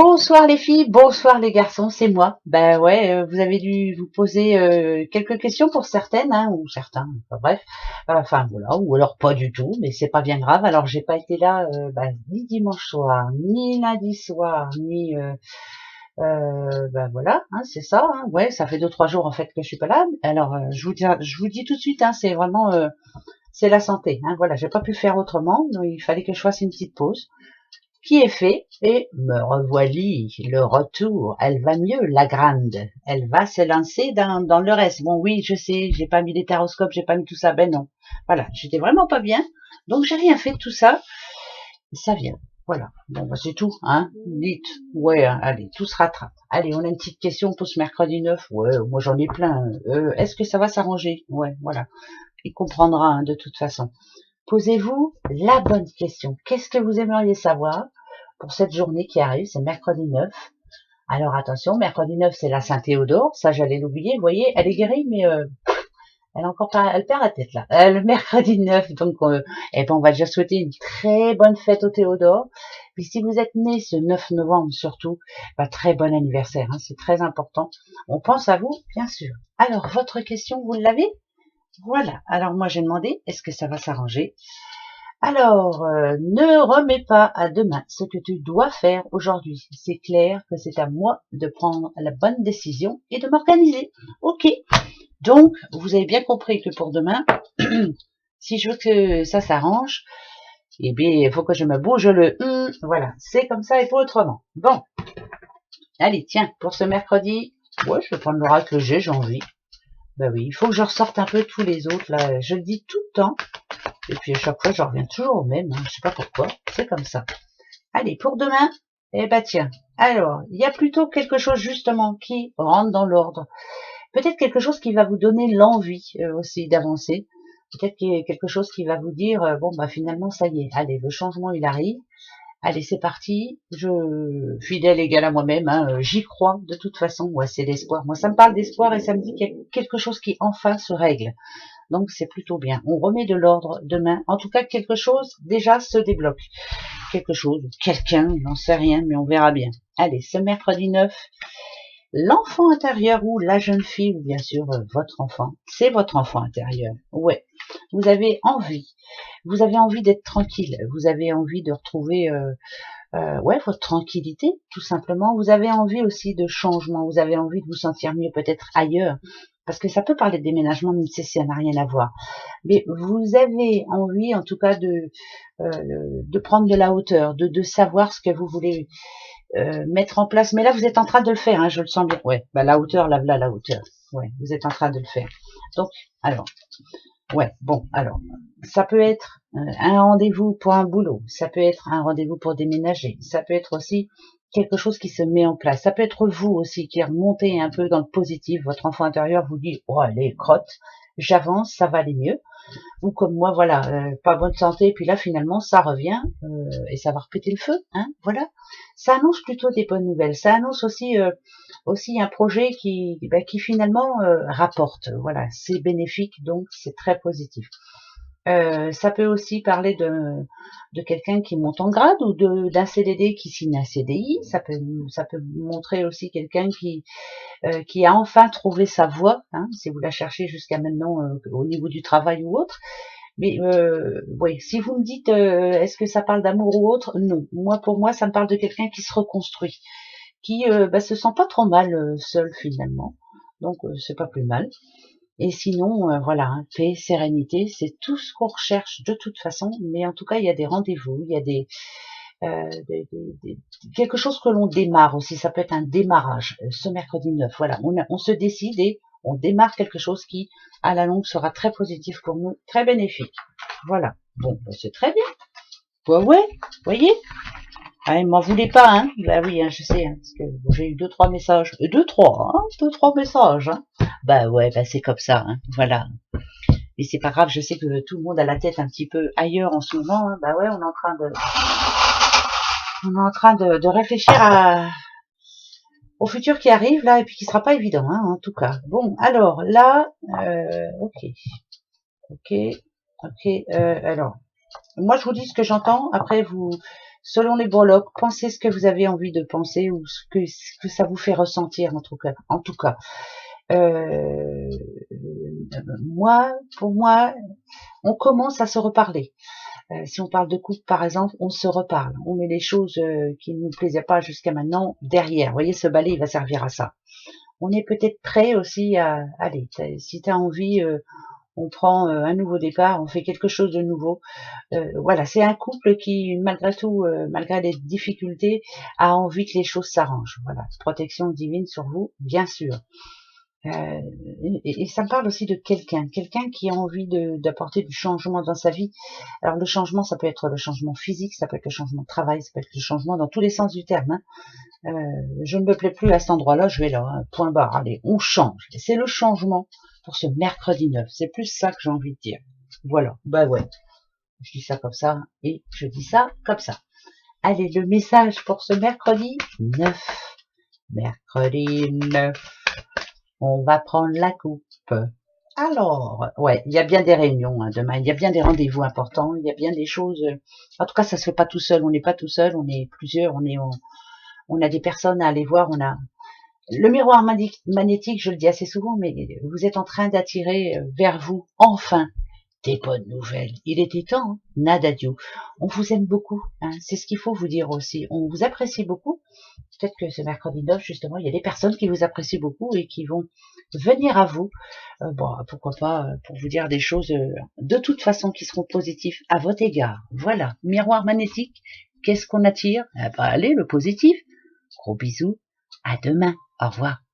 Bonsoir les filles, bonsoir les garçons, c'est moi. Ben ouais, vous avez dû vous poser quelques questions pour certaines, hein, ou certains, enfin, bref. Enfin voilà, ou alors pas du tout, mais c'est pas bien grave. Alors j'ai pas été là ni dimanche soir, ni lundi soir, ni ben voilà, hein, c'est ça. Hein, ouais, ça fait 2-3 jours en fait que je suis pas là. Alors je vous dis tout de suite, hein, c'est vraiment c'est la santé. Hein, voilà, j'ai pas pu faire autrement, donc il fallait que je fasse une petite pause qui est fait, et me revoici, le retour, elle va mieux, la grande, elle va se lancer dans le reste. Bon oui, je sais, j'ai pas mis l'hétéroscope, j'ai pas mis tout ça, ben non. Voilà, j'étais vraiment pas bien, donc j'ai rien fait de tout ça, ça vient. Voilà, bon bah c'est tout, hein, dites, ouais, hein, allez, tout se rattrape. Allez, on a une petite question pour ce mercredi 9, ouais, moi j'en ai plein. Est-ce que ça va s'arranger? Ouais, voilà, il comprendra hein, de toute façon. Posez-vous la bonne question. Qu'est-ce que vous aimeriez savoir pour cette journée qui arrive? C'est mercredi 9. Alors attention, mercredi 9, c'est la Saint-Théodore. Ça, j'allais l'oublier. Vous voyez, elle est guérie, mais elle a encore pas, elle perd la tête là. Le mercredi 9, donc, eh ben, on va déjà souhaiter une très bonne fête au Théodore. Puis si vous êtes né ce 9 novembre surtout, bah, très bon anniversaire. Hein, c'est très important. On pense à vous, bien sûr. Alors, votre question, vous l'avez? Voilà. Alors moi, j'ai demandé, est-ce que ça va s'arranger? Alors, ne remets pas à demain ce que tu dois faire aujourd'hui. C'est clair que c'est à moi de prendre la bonne décision et de m'organiser. Ok. Donc, vous avez bien compris que pour demain, si je veux que ça s'arrange, eh bien, il faut que je me bouge le voilà, c'est comme ça et pas autrement. Bon, allez, tiens, pour ce mercredi, ouais, je vais prendre l'oracle que j'ai envie. Ben oui, il faut que je ressorte un peu tous les autres, là, je le dis tout le temps. Et puis à chaque fois, je reviens toujours au même, hein, je sais pas pourquoi, c'est comme ça. Allez, pour demain, eh ben tiens, alors, il y a plutôt quelque chose justement qui rentre dans l'ordre. Peut-être quelque chose qui va vous donner l'envie aussi d'avancer. Peut-être qu'il y a quelque chose qui va vous dire, bon bah finalement ça y est, allez, le changement il arrive. Allez, c'est parti. Fidèle égale à moi-même, hein, j'y crois de toute façon. Ouais, c'est l'espoir. Moi, ça me parle d'espoir et ça me dit qu'il y a quelque chose qui enfin se règle. Donc c'est plutôt bien. On remet de l'ordre demain. En tout cas, quelque chose déjà se débloque. Quelque chose, quelqu'un, j'en sais rien, mais on verra bien. Allez, ce mercredi 9, l'enfant intérieur ou la jeune fille, ou bien sûr votre enfant, c'est votre enfant intérieur. Ouais, vous avez envie. Vous avez envie d'être tranquille. Vous avez envie de retrouver ouais, votre tranquillité, tout simplement. Vous avez envie aussi de changement. Vous avez envie de vous sentir mieux peut-être ailleurs. Parce que ça peut parler de déménagement, même si ça n'a rien à voir. Mais vous avez envie, en tout cas, de prendre de la hauteur, de savoir ce que vous voulez mettre en place. Mais là, vous êtes en train de le faire, hein, je le sens bien. Ouais, bah la hauteur, là, la hauteur. Ouais, vous êtes en train de le faire. Donc, alors, ouais, bon, alors, ça peut être un rendez-vous pour un boulot, ça peut être un rendez-vous pour déménager, ça peut être aussi quelque chose qui se met en place, ça peut être vous aussi qui remontez un peu dans le positif, votre enfant intérieur vous dit, oh allez, crotte, j'avance, ça va aller mieux, ou comme moi, voilà, pas bonne santé, puis là finalement ça revient, et ça va repéter le feu, hein, voilà, ça annonce plutôt des bonnes nouvelles, ça annonce aussi un projet qui finalement rapporte. Voilà, c'est bénéfique, donc c'est très positif. Ça peut aussi parler de quelqu'un qui monte en grade ou d'un CDD qui signe un CDI. Ça peut montrer aussi quelqu'un qui a enfin trouvé sa voie, hein, si vous la cherchez jusqu'à maintenant au niveau du travail ou autre. Mais oui, si vous me dites est-ce que ça parle d'amour ou autre, non. Moi, pour moi, ça me parle de quelqu'un qui se reconstruit, qui se sent pas trop mal seul finalement. Donc c'est pas plus mal. Et sinon, voilà, hein, paix, sérénité, c'est tout ce qu'on recherche de toute façon. Mais en tout cas, il y a des rendez-vous, il y a quelque chose que l'on démarre aussi. Ça peut être un démarrage. Ce mercredi 9, voilà, on se décide et on démarre quelque chose qui, à la longue, sera très positif pour nous, très bénéfique. Voilà. Bon, c'est très bien. Ouais, voyez. Ah, il m'en voulait pas, hein. Bah oui, hein, je sais, hein, parce que bon, j'ai eu 2-3 messages. 2-3, hein, 2-3 messages, hein. Bah ouais, bah c'est comme ça, hein. Voilà. Et c'est pas grave, je sais que tout le monde a la tête un petit peu ailleurs en ce moment, hein. Bah ouais, on est en train de réfléchir au futur qui arrive, là, et puis qui sera pas évident, hein, en tout cas. Bon, alors, là, ok, alors, moi, je vous dis ce que j'entends, après, selon les breloques, pensez ce que vous avez envie de penser ou ce que ça vous fait ressentir en tout cas. Euh, pour moi, on commence à se reparler. Si on parle de couple, par exemple, on se reparle. On met les choses qui ne nous plaisaient pas jusqu'à maintenant derrière. Vous voyez, ce balai, il va servir à ça. On est peut-être prêt aussi à... Allez, si tu as envie, on prend un nouveau départ, on fait quelque chose de nouveau. Voilà, c'est un couple qui, malgré tout, malgré les difficultés, a envie que les choses s'arrangent. Voilà, protection divine sur vous, bien sûr. Et ça me parle aussi de quelqu'un qui a envie d'apporter du changement dans sa vie. Alors le changement, ça peut être le changement physique, ça peut être le changement de travail, ça peut être le changement dans tous les sens du terme. Hein. Je ne me plais plus à cet endroit-là, je vais là, hein, point barre. Allez, on change. C'est le changement pour ce mercredi 9. C'est plus ça que j'ai envie de dire. Voilà, bah ouais. Je dis ça comme ça et je dis ça comme ça. Allez, le message pour ce mercredi 9. Mercredi 9. On va prendre la coupe. Alors, ouais, il y a bien des réunions hein, demain, il y a bien des rendez-vous importants, il y a bien des choses. En tout cas, ça se fait pas tout seul, on n'est pas tout seul, on est plusieurs, on a des personnes à aller voir, on a le miroir magnétique, je le dis assez souvent, mais vous êtes en train d'attirer vers vous, enfin, des bonnes nouvelles. Il était temps, hein. Nadadio. On vous aime beaucoup, hein. C'est ce qu'il faut vous dire aussi. On vous apprécie beaucoup. Peut-être que ce mercredi 9, justement, il y a des personnes qui vous apprécient beaucoup et qui vont venir à vous. Bon, pourquoi pas, pour vous dire des choses de toute façon qui seront positives à votre égard. Voilà, miroir magnétique. Qu'est-ce qu'on attire? Eh ben, allez, le positif. Gros bisous. À demain. Au revoir.